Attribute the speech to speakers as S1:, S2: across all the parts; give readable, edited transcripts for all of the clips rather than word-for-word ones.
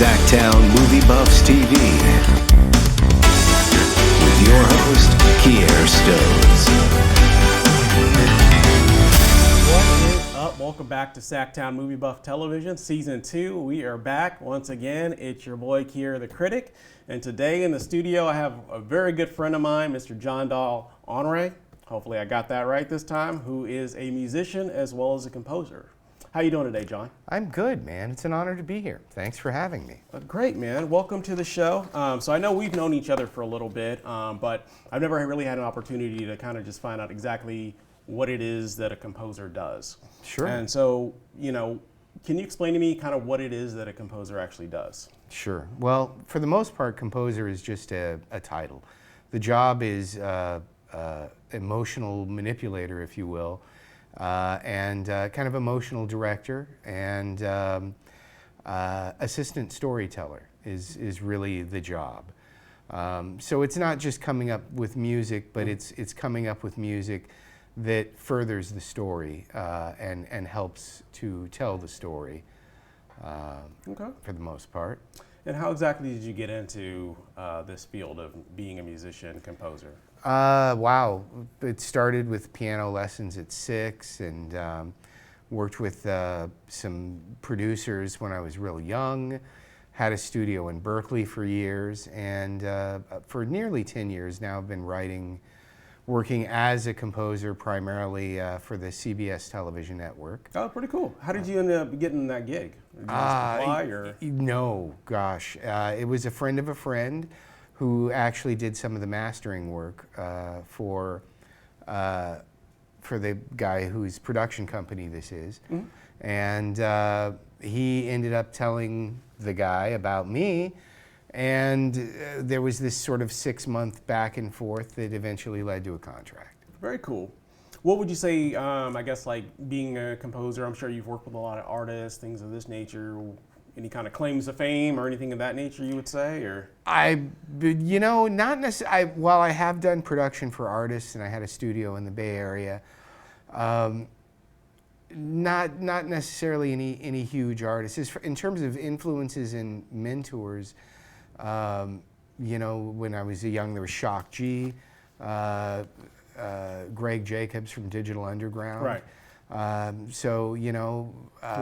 S1: SacTown Movie Buffs TV with your host, Kier Stoves.
S2: What is up? Welcome back to SacTown Movie Buff Television, Season 2. We are back once again. It's your boy, Kier the Critic. And today in the studio, I have a very good friend of mine, Mr. Dahl Honore. Hopefully I got that right this time, who is a musician as well as a composer. How you doing today, John?
S3: I'm good, man. It's an honor to be here. Thanks for having me.
S2: Great, man. Welcome to the show. So I know we've known each other for a little bit, but I've never really had an opportunity to kind of just find out exactly what it is that a composer does.
S3: Sure.
S2: And so, can you explain to me kind of what it is that a composer actually does?
S3: Sure. Well, for the most part, composer is just a title. The job is emotional manipulator, if you will, and kind of emotional director and assistant storyteller is really the job. So it's not just coming up with music, but it's coming up with music that furthers the story and helps to tell the story for the most part.
S2: And how exactly did you get into this field of being a musician, composer?
S3: Wow. It started with piano lessons at 6 and worked with some producers when I was real young. Had a studio in Berkeley for years, and for nearly 10 years now I've been working as a composer primarily for the CBS television network.
S2: Oh, pretty cool. How did you end up getting that gig? Did you just apply, or?
S3: No, gosh. It was a friend of a friend who actually did some of the mastering work for the guy whose production company this is. Mm-hmm. And he ended up telling the guy about me, and there was this sort of 6-month back and forth that eventually led to a contract.
S2: Very cool. What would you say, I guess, like being a composer, I'm sure you've worked with a lot of artists, things of this nature. Any kind of claims to fame or anything of that nature you would say, or?
S3: Not necessarily. While I have done production for artists and I had a studio in the Bay Area, not necessarily any huge artists. In terms of influences and mentors, when I was young, there was Shock G, Greg Jacobs from Digital Underground.
S2: Right.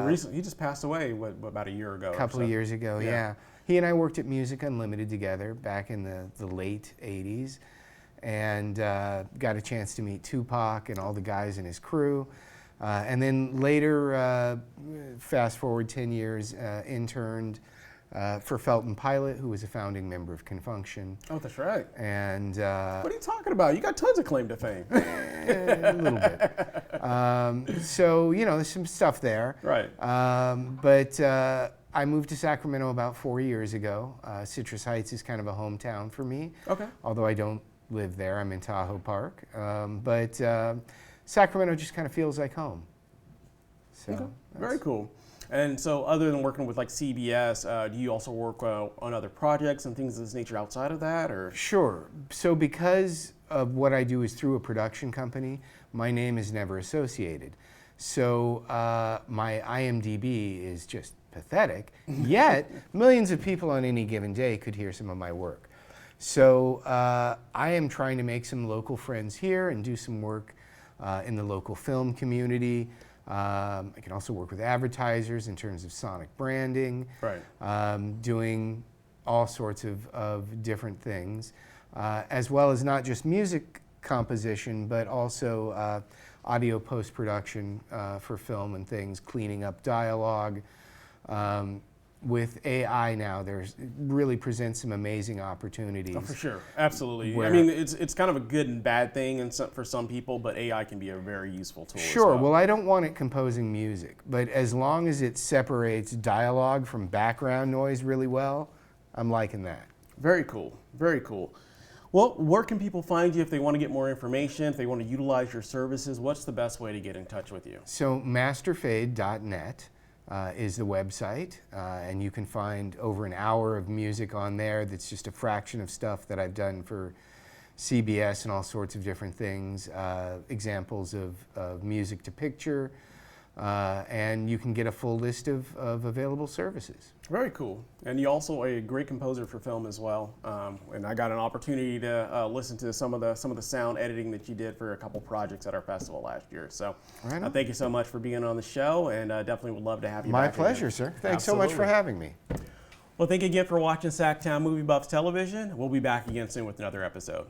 S3: Recently,
S2: he just passed away, about a year ago?
S3: A couple of years ago, yeah. He and I worked at Music Unlimited together back in the late 80s, and got a chance to meet Tupac and all the guys in his crew. And then later, fast forward 10 years, interned for Felton Pilot, who was a founding member of Confunction.
S2: Oh, that's right.
S3: And
S2: what are you talking about? You got tons of claim to fame.
S3: A little bit. So, there's some stuff there.
S2: Right.
S3: But I moved to Sacramento about 4 years ago. Citrus Heights is kind of a hometown for me.
S2: Okay.
S3: Although I don't live there. I'm in Tahoe Park. But Sacramento just kind of feels like home. So
S2: okay. Very cool. And so other than working with like CBS, do you also work on other projects and things of this nature outside of that, or?
S3: Sure. So because of what I do is through a production company, my name is never associated. So my IMDb is just pathetic, yet millions of people on any given day could hear some of my work. So I am trying to make some local friends here and do some work in the local film community. I can also work with advertisers in terms of sonic branding,
S2: right.
S3: Doing all sorts of different things, as well as not just music composition, but also audio post-production for film and things, cleaning up dialogue. With AI now, it really presents some amazing opportunities.
S2: Oh, for sure, absolutely. I mean, it's kind of a good and bad thing and for some people, but AI can be a very useful tool.
S3: Sure.
S2: As well,
S3: I don't want it composing music, but as long as it separates dialogue from background noise really well, I'm liking that.
S2: Very cool. Very cool. Well, where can people find you if they want to get more information, if they want to utilize your services? What's the best way to get in touch with you?
S3: So masterfade.net. Is the website, and you can find over an hour of music on there that's just a fraction of stuff that I've done for CBS and all sorts of different things, examples of music to picture, and you can get a full list of available services.
S2: Very cool. And you're also a great composer for film as well. And I got an opportunity to listen to some of the sound editing that you did for a couple projects at our festival last year. So
S3: Right on.
S2: thank you so much for being on the show, and definitely would love to have you
S3: My
S2: back
S3: pleasure,
S2: again.
S3: sir. Thanks so much for
S2: Absolutely.
S3: having me.
S2: Well, thank you again for watching SacTown Movie Buffs Television. We'll be back again soon with another episode.